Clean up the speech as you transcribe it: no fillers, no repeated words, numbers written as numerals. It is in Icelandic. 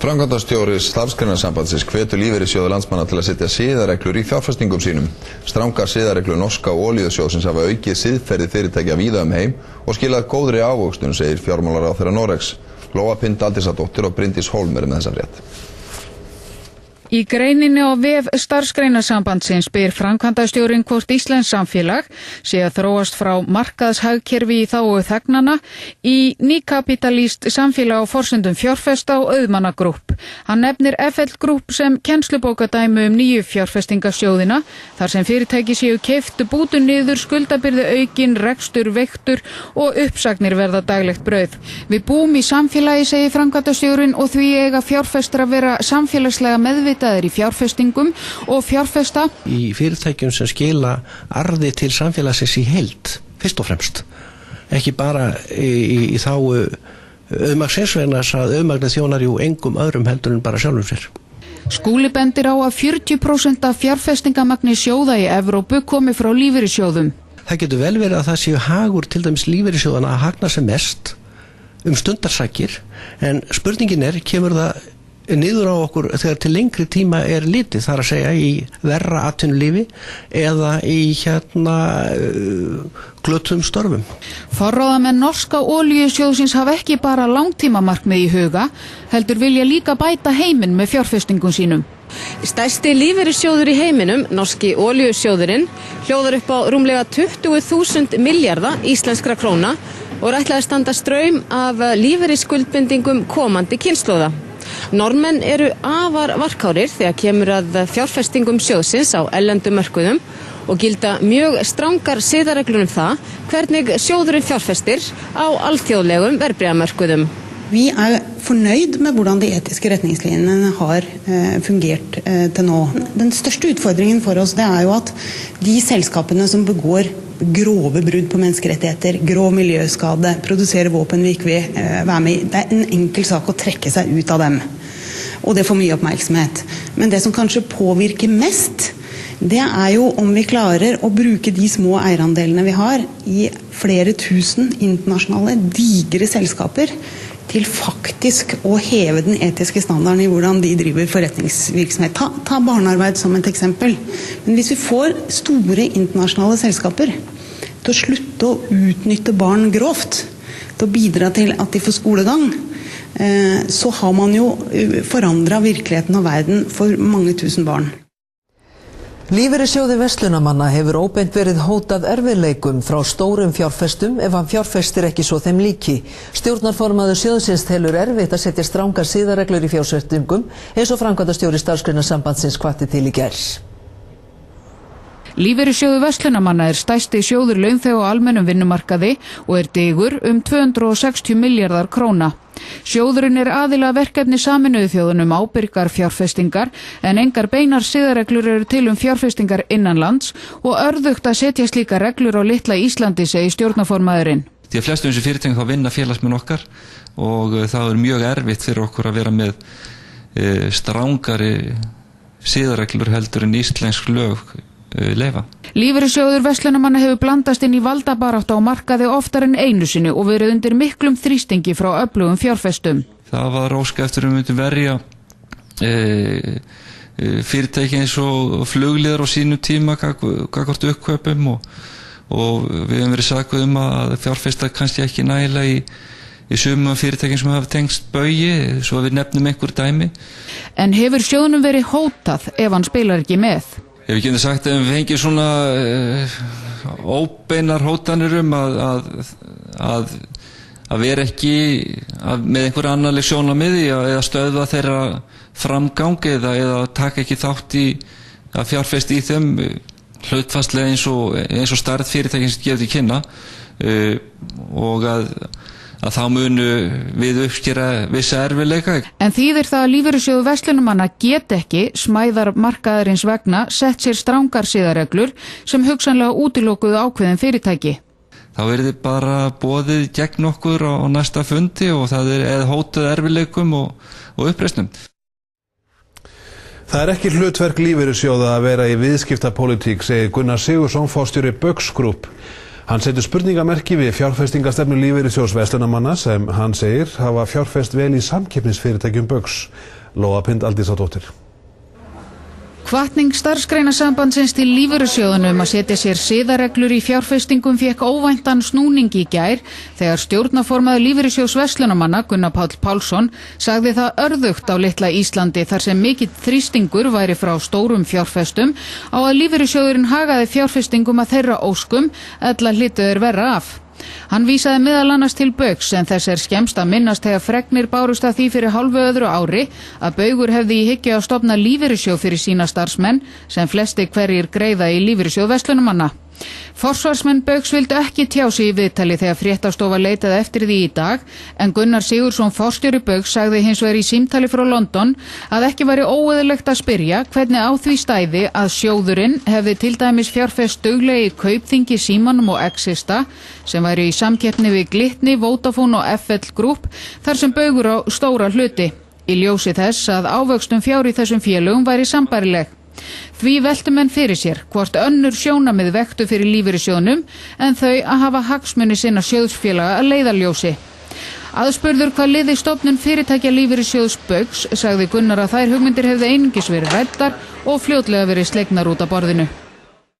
Framkvæmdastjóri Starfsgreinasambandsins hvetur lífeyrissjóða landsmanna til að setja siðareglur í fjárfestingum sínum. Strangar siðareglur norska olíusjóðsins hafa aukið siðferði fyrirtækja víða heim og skilað góðri ávöxtun, segir fjármálaráðherra Noregs. Lóa Pind Aldísadóttir og Bryndís Hólm með þessa frétt. Í greininni á vef Starfsgreinasambandsins spyr framkvæmdastjórinn hvort íslenskt samfélag sé að þróast frá markaðshagkerfi í þágu þegnanna í nýkapitalískt samfélag á forsendum fjárfesta og auðmannagrúpp. Hann nefnir FL Group sem kennslubókadæmi nýju fjárfestingasjóðina, þar sem fyrirtæki séu keypt, bútu niður, skuldabyrði aukin, rekstur veiktur og uppsagnir verða daglegt brauð. Við búum í samfélagi, segir framkvæmdastjórinn, og því eiga fjárfestar að vera samfélagslega meðvitaðir í fjárfestingum og fjárfesta í fyrirtækjum sem skila arði til samfélagsins í heild, fyrst og fremst. Ekki bara í þágu auðmagnsins, vegna þess að auðmagnið þjónar jú engum öðrum heldur en bara sjálfum sér. Skúli bendir á að 40% af fjárfestingamagni sjóða í Evrópu komi frá lífeyrissjóðum. Það getur vel verið að það séu hagur til dæmis lífeyrissjóðana að hagna sem mest stundarsakir, en spurningin kemur það niður á okkur þegar til lengri tíma litið, þar að segja í verra atvinnulífi eða í glötum störfum. Forráðamenn norska olíusjóðsins hafa ekki bara langtímamarkmið í huga, heldur vilja líka bæta heiminn með fjárfestingum sínum. Stærsti lífeyrissjóður í heiminum, norski olíusjóðurinn, hljóðar upp á rúmlega 20.000 milljarða íslenskra króna og ætlaði að standa straum af lífeyrisskuldbindingum komandi kynslóða. Normenn eru afar varkárir þegar kemur að fjárfestingum sjóðsins á erlendum mörkuðum og gilda mjög strangar siðareglur það hvernig sjóðurinn fjárfestir á alþjóðlegum verðbréfamörkuðum. Vi fornøyd med hvordan de etiske retningslinjene har fungert til nå. Den største utfordringen for oss jo at de selskapene som begår grove brudd på menneskerettigheter, grov miljøskade, produserer våpen vi ikke vil være med i. Det en enkel sak å trekke seg ut av dem. Og det får mye oppmerksomhet. Men det som kanskje påvirker mest, det jo om vi klarer å bruke de små eierandelene vi har i flere tusen internasjonale, digre selskaper til faktisk å heve den etiske standarden i hvordan de driver forretningsvirksomhet. Ta barnearbeid som et eksempel. Men hvis vi får store internasjonale selskaper til å slutte å utnytte barn grovt, til å bidra til at de får skolegang, så har man jo forandret virkeligheten og verden for mange tusen barn. Lífeyrissjóði verslunamanna hefur óbeint verið hótað erfiðleikum frá stórum fjárfestum ef hann fjárfestir ekki svo þeim líki. Stjórnarformaður sjóðsins telur erfitt að setja strangar siðareglur í fjárfestingum eins og framkvæmdastjóri Starfsgreinasambandsins hvatti til í gær. Lífeyrissjóður verslunamanna stærsti sjóður launþega á almennum vinnumarkaði og digur 260 milljarðar króna. Sjóðurinn aðili að verkefni Sameinuðu þjóðanna ábyrgar fjárfestingar en engar beinar siðareglur eru til fjárfestingar innanlands og örðugt að setja slíka reglur á litla Íslandi, segir stjórnarformaðurinn. Því að flestu þessu fyrirtæki þá vinna félagsmenn okkar og það mjög erfitt fyrir okkur að vera með strangari siðareglur heldur en íslensk lög leyfa. Lífeyrissjóður verslunamanna hefur blandast inn í valdabaráttu á markaði oftar en einu sinni og verið undir miklum þrýstingi frá öflugum fjárfestum. Það var óska eftir myndi verja fyrirtæki eins og flugliðar á sínum tíma gagnvart uppkaupum og við höfum verið sakuð að fjárfesta kannski ekki nægilega í sumum fyrirtækjum sem hafa tengst Baugi, svo við nefnum einhver dæmi. En hefur sjóðnum verið hótað ef hann spilar ekki með? Ég hef ekki sagt að við fengið svona óbeinar hótanir að vera ekki með einhver annarleg sjónarmiði eða stöðva þeirra framgang eða taka ekki þátt í að fjárfesta í þeim hlutfastlega eins og stærð fyrirtækin sem gefur til kynna og að þá munu við uppskera vissa erfiðleika. En þýðir það að lífeyrissjóður verslunamanna get ekki smæðar markaðarins vegna sett sér strangar siðareglur sem hugsanlega útilokuðu ákveðin fyrirtæki? Þá þið bara boðið gegn okkur á næsta fundi og það eða hótað erfiðleikum og uppreisnum. Það ekki hlutverk lífeyrissjóða að vera í viðskiptapólitík, segir Gunnar Sigurðsson, forstjóri Böks Group. Hann setur spurningamerki við fjárfestingastefnu lífeyrissjóðs verslunarmanna sem hann segir hafa fjárfest vel í samkeppnisfyrirtækjum Baugs. Lóa Pind Aldísadóttir. Hvatning starfsgreinasambandsins til lífeyrissjóðunum að setja sér siðareglur í fjárfestingum fékk óvæntan snúning í gær þegar stjórnarformaður lífeyrissjóðs verslunarmanna Gunnar Páll Pálsson sagði það örðugt á litla Íslandi þar sem mikill þrýstingur væri frá stórum fjárfestum á að lífeyrissjóðurinn hagaði fjárfestingum að þeirra óskum ella hlytu þeir verra af. Hann vísaði meðal annars til Baugs en þess skemmst að minnast þegar fregnir bárust að því fyrir hálfu öðru ári að Baugur hefði í hyggju að stofna lífeyrissjóð fyrir sína starfsmenn sem flesti hverjir greiða í lífeyrissjóð verslunarmanna. Forsvarsmenn Baugs vildu ekki tjá sig í viðtali þegar fréttastofa leitaði eftir því í dag en Gunnar Sigurðsson forstjóri Baugs sagði hins vegar í símtali frá London að ekki væri óeðlilegt að spyrja hvernig á því stæði að sjóðurinn hefði til dæmis fjárfest duglega í Kaupþingi, Símanum og Exista sem væri í samkeppni við Glitni, Vodafone og FL Group þar sem Baugur á stóra hluti. Í ljósi þess að ávöxtum fjár í þessum félögum væri sambærileg. Því veltu menn fyrir sér hvort önnur sjónamið vektu fyrir lífeyrissjóðnum en þau að hafa hagsmuni sinna sjóðsfélaga að leiðarljósi. Aðspurður hvað liði stofnun fyrirtækja lífeyrissjóðs Baugs sagði Gunnar að þær hugmyndir hefði einungis verið ræddar og fljótlega verið slegnar út af borðinu.